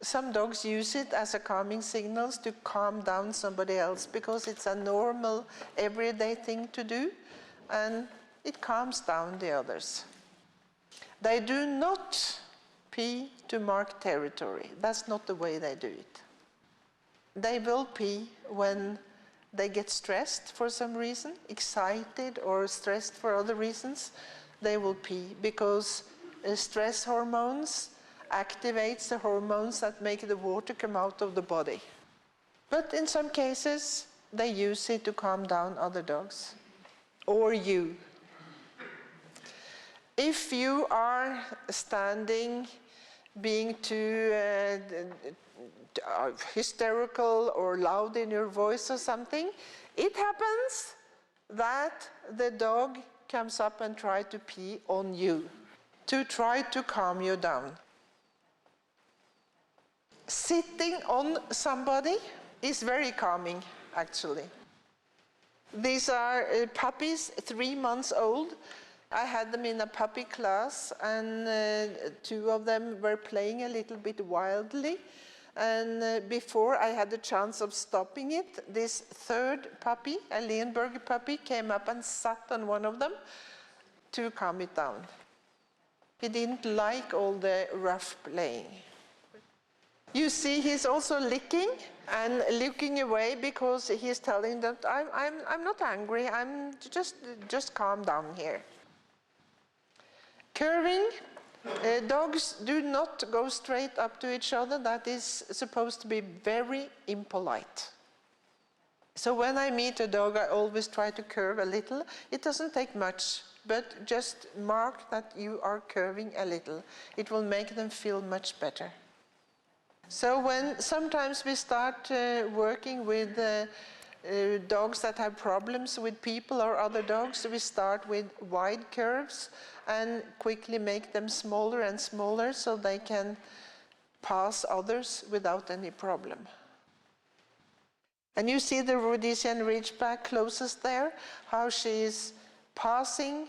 [SPEAKER 1] Some dogs use it as a calming signal to calm down somebody else because it's a normal, everyday thing to do, and it calms down the others. They do not pee to mark territory. That's not the way they do it. They will pee when they get stressed for some reason, excited or stressed for other reasons. They will pee because stress hormones activates the hormones that make the water come out of the body. But in some cases, they use it to calm down other dogs, or you. If you are standing, being too hysterical or loud in your voice or something, it happens that the dog comes up and tries to pee on you, to try to calm you down. Sitting on somebody is very calming, actually. These are puppies, 3 months old. I had them in a puppy class, and 2 of them were playing a little bit wildly. And before I had the chance of stopping it, this 3rd puppy, a Limburger puppy, came up and sat on one of them to calm it down. He didn't like all the rough playing. You see, he's also licking and looking away because he's telling them, I'm not angry, I'm just calm down here. Curving, dogs do not go straight up to each other. That is supposed to be very impolite. So when I meet a dog, I always try to curve a little. It doesn't take much, but just mark that you are curving a little. It will make them feel much better. So when sometimes we start working with dogs that have problems with people or other dogs, we start with wide curves and quickly make them smaller and smaller so they can pass others without any problem. And you see the Rhodesian Ridgeback closest there, how she is passing,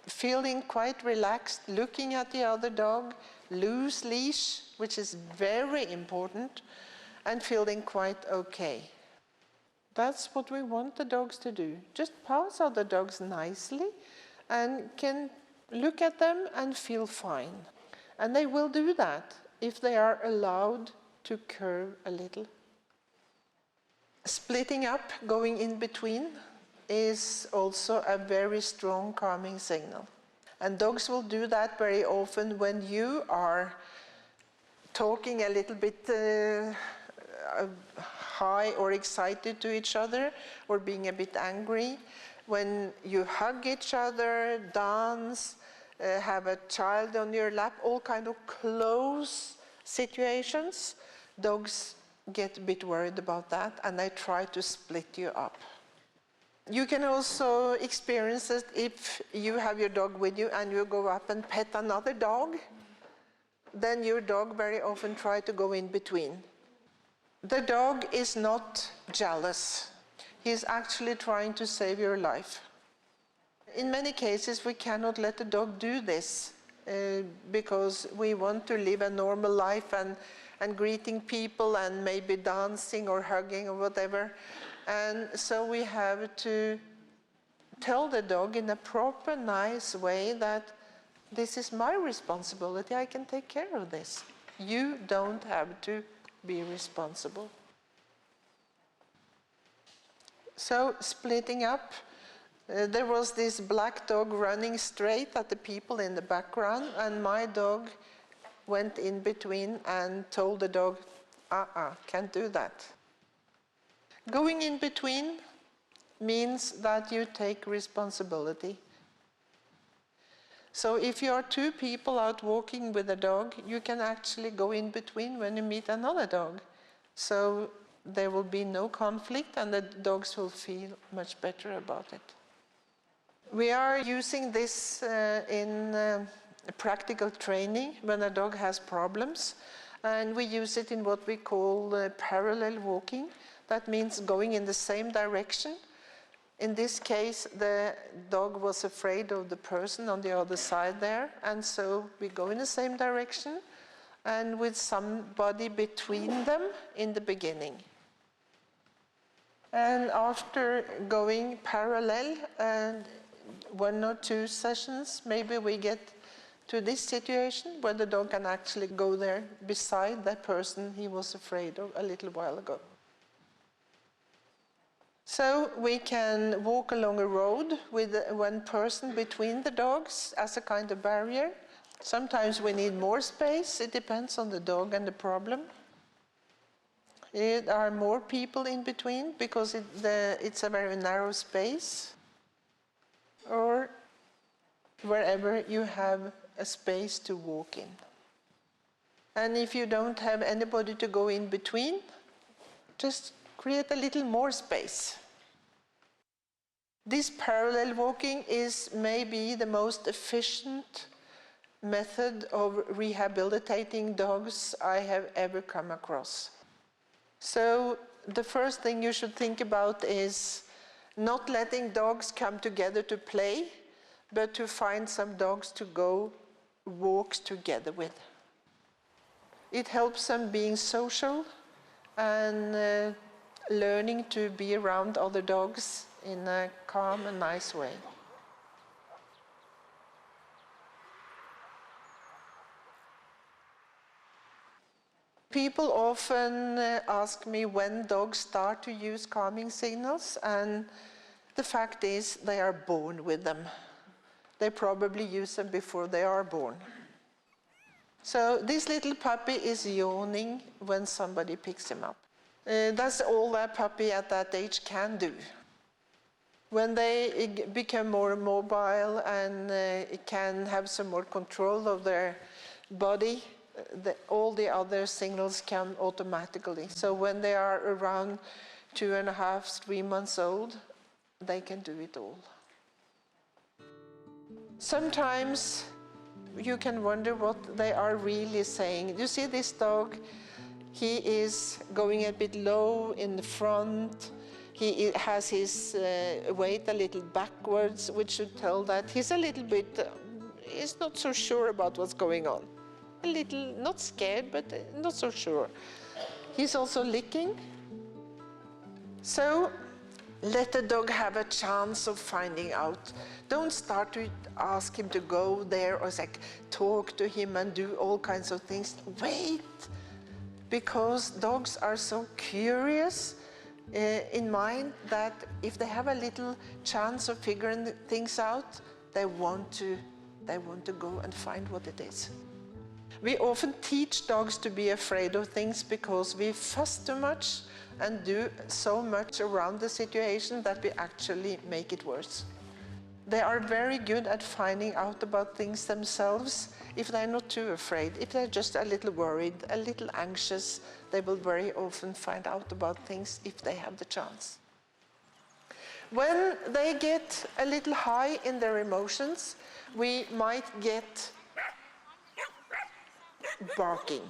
[SPEAKER 1] feeling quite relaxed, looking at the other dog, loose leash, which is very important, and feeling quite okay. That's what we want the dogs to do. Just pass other dogs nicely and can look at them and feel fine. And they will do that if they are allowed to curve a little. Splitting up, going in between, is also a very strong calming signal. And dogs will do that very often when you are talking a little bit high or excited to each other, or being a bit angry. When you hug each other, dance, have a child on your lap, all kind of close situations, dogs get a bit worried about that and they try to split you up. You can also experience it if you have your dog with you and you go up and pet another dog, then your dog very often tries to go in between. The dog is not jealous. He's actually trying to save your life. In many cases, we cannot let the dog do this because we want to live a normal life and greeting people and maybe dancing or hugging or whatever. And so we have to tell the dog in a proper, nice way that this is my responsibility, I can take care of this. You don't have to be responsible. So splitting up, there was this black dog running straight at the people in the background, and my dog went in between and told the dog, can't do that. Going in between means that you take responsibility. So if you are two people out walking with a dog, you can actually go in between when you meet another dog. So there will be no conflict and the dogs will feel much better about it. We are using this in practical training when a dog has problems, and we use it in what we call parallel walking. That means going in the same direction. In this case, the dog was afraid of the person on the other side there, and so we go in the same direction and with somebody between them in the beginning. And after going parallel and 1 or 2 sessions, maybe we get to this situation where the dog can actually go there beside that person he was afraid of a little while ago. So we can walk along a road with 1 person between the dogs as a kind of barrier. Sometimes we need more space, it depends on the dog and the problem. There are more people in between because it's a very narrow space. Or wherever you have a space to walk in. And if you don't have anybody to go in between, just create a little more space. This parallel walking is maybe the most efficient method of rehabilitating dogs I have ever come across. So the first thing you should think about is not letting dogs come together to play, but to find some dogs to go walks together with. It helps them being social and learning to be around other dogs in a calm and nice way. People often ask me when dogs start to use calming signals, and the fact is they are born with them. They probably use them before they are born. So this little puppy is yawning when somebody picks him up. That's all that puppy at that age can do. When they become more mobile and can have some more control of their body, all the other signals come automatically. So when they are around 2.5, 3 months old, they can do it all. Sometimes you can wonder what they are really saying. You see this dog, He is going a bit low in the front. He has his weight a little backwards, which should tell that he's a little bit, he's not so sure about what's going on. A little, not scared, but not so sure. He's also licking. So let the dog have a chance of finding out. Don't start to ask him to go there or like talk to him and do all kinds of things. Wait, because dogs are so curious in mind that if they have a little chance of figuring things out, they want to go and find what it is. We often teach dogs to be afraid of things because we fuss too much and do so much around the situation that we actually make it worse. They are very good at finding out about things themselves if they're not too afraid. If they're just a little worried, a little anxious, they will very often find out about things if they have the chance. When they get a little high in their emotions, we might get barking.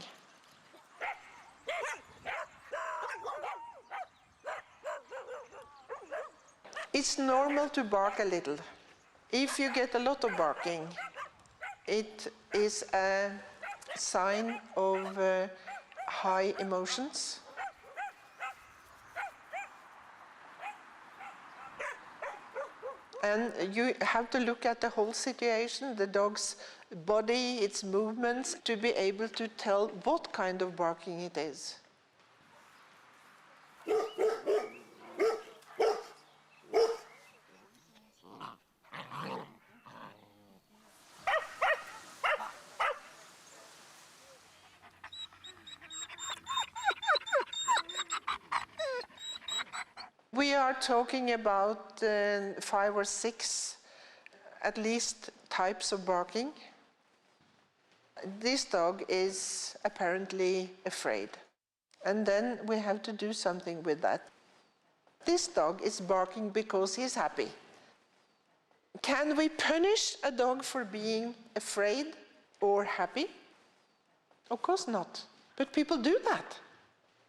[SPEAKER 1] It's normal to bark a little. If you get a lot of barking, it is a sign of high emotions. And you have to look at the whole situation, the dog's body, its movements, to be able to tell what kind of barking it is. We are talking about 5 or 6, at least, types of barking. This dog is apparently afraid. And then we have to do something with that. This dog is barking because he's happy. Can we punish a dog for being afraid or happy? Of course not. But people do that.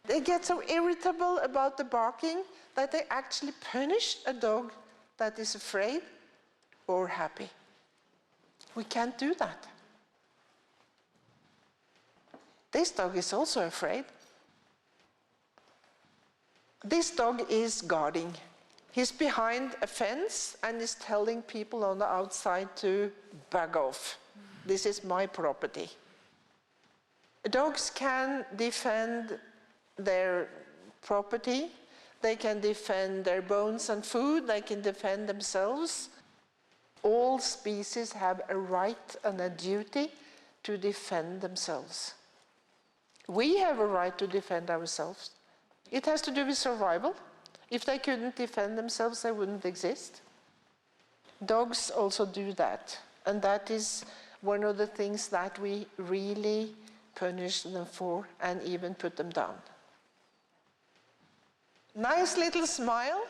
[SPEAKER 1] They get so irritable about the barking that they actually punish a dog that is afraid or happy. We can't do that. This dog is also afraid. This dog is guarding. He's behind a fence and is telling people on the outside to bug off. This is my property. Dogs can defend their property. They can defend their bones and food. They can defend themselves. All species have a right and a duty to defend themselves. We have a right to defend ourselves. It has to do with survival. If they couldn't defend themselves, they wouldn't exist. Dogs also do that. And that is one of the things that we really punish them for and even put them down. Nice little smile.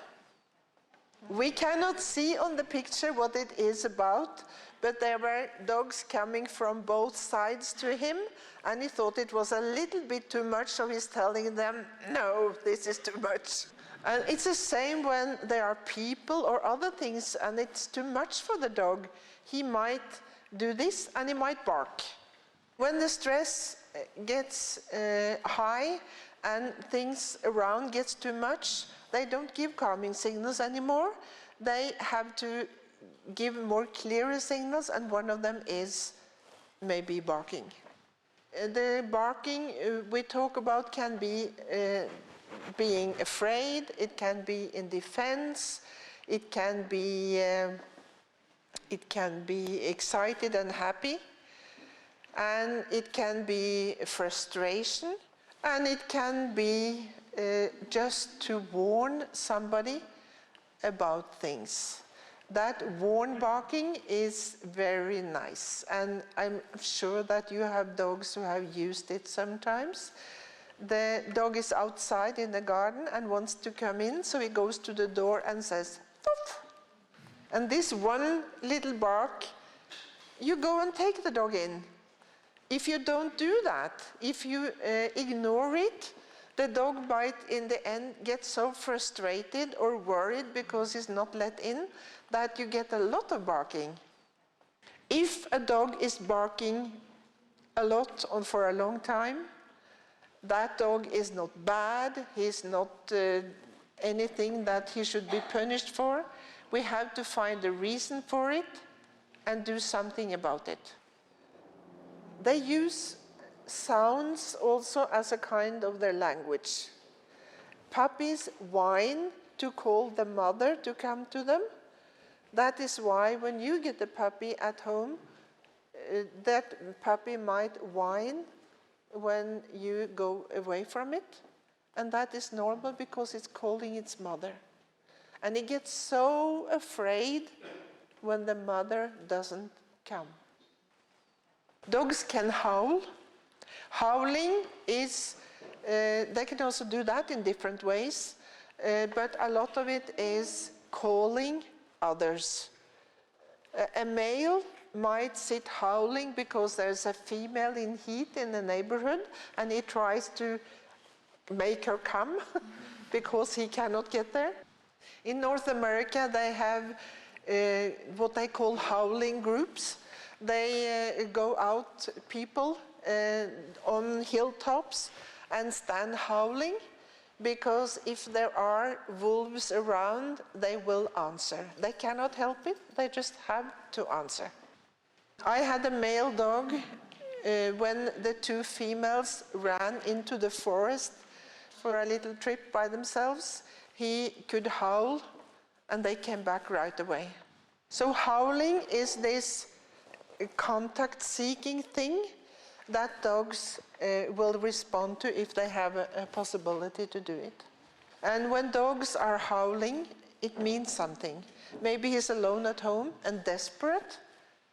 [SPEAKER 1] We cannot see on the picture what it is about, but there were dogs coming from both sides to him, and he thought it was a little bit too much, so he's telling them, no, this is too much. And it's the same when there are people or other things, and it's too much for the dog. He might do this, and he might bark. When the stress gets high, and things around gets too much, they don't give calming signals anymore. They have to give more clearer signals, and one of them is maybe barking. The barking we talk about can be being afraid, it can be in defense, it can be excited and happy, and it can be frustration. And it can be just to warn somebody about things. That warn barking is very nice. And I'm sure that you have dogs who have used it sometimes. The dog is outside in the garden and wants to come in, so he goes to the door and says, "Poof." And this one little bark, you go and take the dog in. If you don't do that, if you ignore it, the dog might in the end get so frustrated or worried because he's not let in that you get a lot of barking. If a dog is barking a lot or for a long time, that dog is not bad, he's not anything that he should be punished for. We have to find a reason for it and do something about it. They use sounds also as a kind of their language. Puppies whine to call the mother to come to them. That is why when you get a puppy at home, that puppy might whine when you go away from it. And that is normal because it's calling its mother. And it gets so afraid when the mother doesn't come. Dogs can howl. Howling is, they can also do that in different ways, but a lot of it is calling others. A male might sit howling because there's a female in heat in the neighborhood and he tries to make her come because he cannot get there. In North America they have what they call howling groups. They go out, people, on hilltops and stand howling because if there are wolves around, they will answer. They cannot help it, they just have to answer. I had a male dog when the two females ran into the forest for a little trip by themselves. He could howl and they came back right away. So howling is this contact-seeking thing that dogs will respond to if they have a possibility to do it. And when dogs are howling, it means something. Maybe he's alone at home and desperate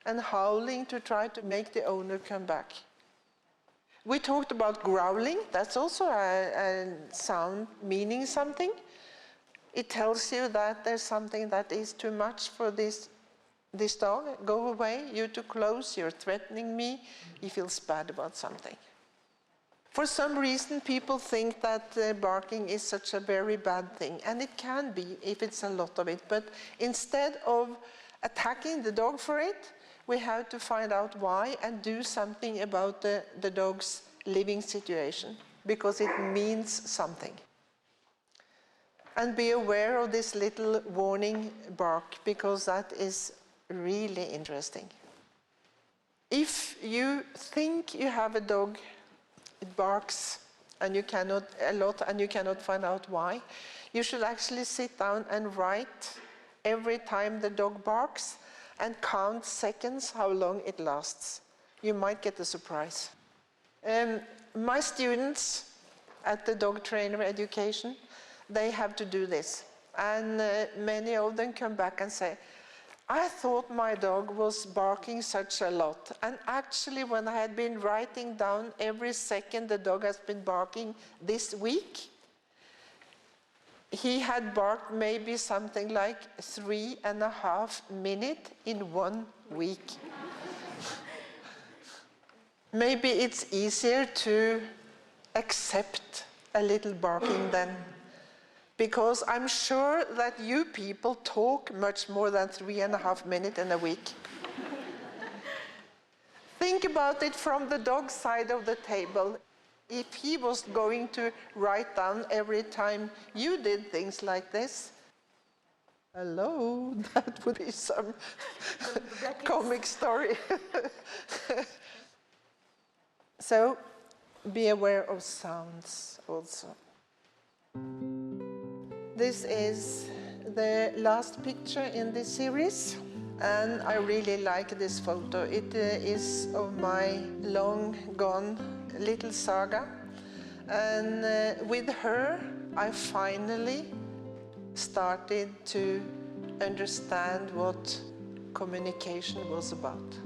[SPEAKER 1] and howling to try to make the owner come back. We talked about growling. That's also a sound meaning something. It tells you that there's something that is too much for this dog. Go away, you're too close, you're threatening me. He feels bad about something. For some reason, people think that barking is such a very bad thing, and it can be if it's a lot of it. But instead of attacking the dog for it, we have to find out why and do something about the dog's living situation, because it means something. And be aware of this little warning bark, because that is really interesting. If you think you have a dog, it barks and you cannot find out why, you should actually sit down and write every time the dog barks and count seconds how long it lasts. You might get a surprise. My students at the dog trainer education, they have to do this. And many of them come back and say, I thought my dog was barking such a lot. And actually, when I had been writing down every second the dog has been barking this week, he had barked maybe something like 3.5 minutes in 1 week. Maybe it's easier to accept a little barking then, because I'm sure that you people talk much more than 3.5 minutes in a week. Think about it from the dog side of the table. If he was going to write down every time you did things like this, hello, that would be some comic story. So, be aware of sounds also. This is the last picture in this series, and I really like this photo. It is of my long gone little Saga, and with her I finally started to understand what communication was about.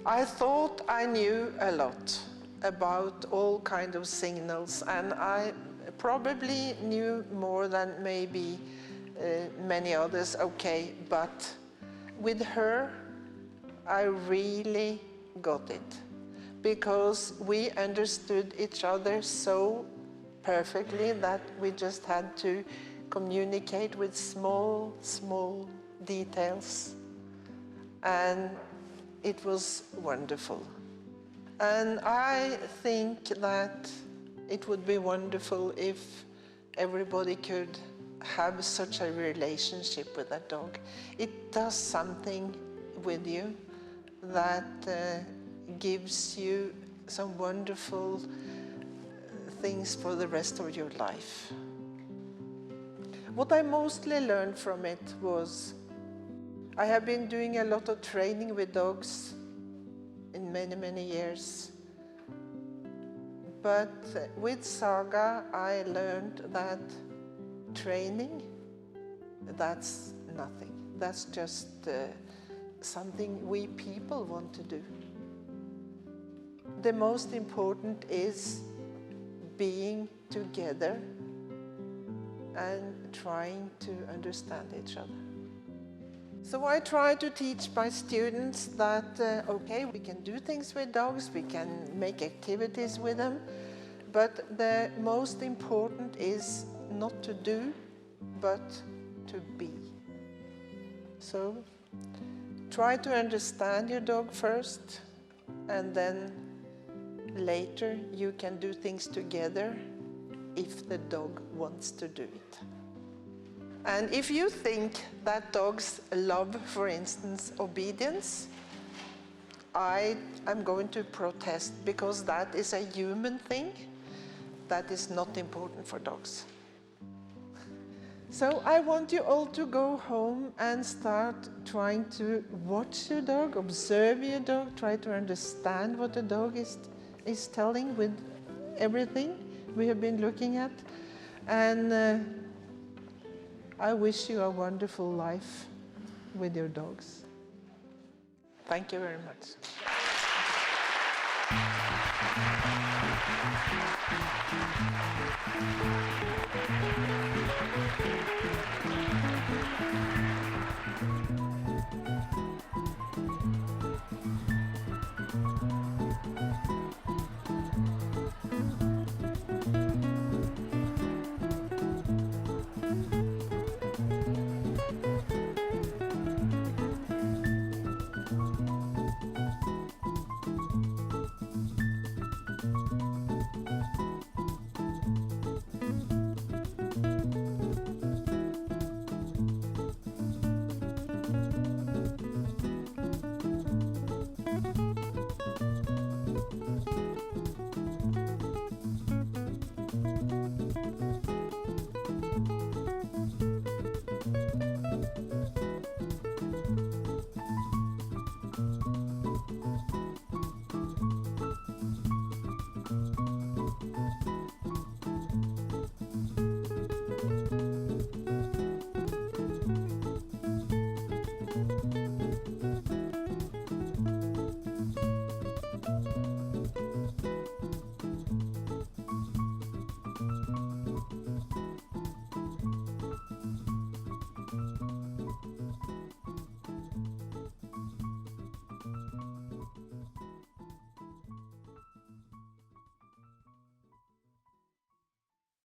[SPEAKER 1] I thought I knew a lot about all kinds of signals, and I probably knew more than maybe many others, okay, but with her I really got it, because we understood each other so perfectly that we just had to communicate with small, small details. And it was wonderful. And I think that it would be wonderful if everybody could have such a relationship with a dog. It does something with you that gives you some wonderful things for the rest of your life. What I mostly learned from it was I have been doing a lot of training with dogs in many, many years. But with Saga, I learned that training, that's nothing. That's just something we people want to do. The most important is being together and trying to understand each other. So I try to teach my students that, okay, we can do things with dogs, we can make activities with them, but the most important is not to do, but to be. So try to understand your dog first, and then later you can do things together if the dog wants to do it. And if you think that dogs love, for instance, obedience, I am going to protest, because that is a human thing that is not important for dogs. So I want you all to go home and start trying to watch your dog, observe your dog, try to understand what the dog is telling with everything we have been looking at. And I wish you a wonderful life with your dogs. Thank you very much.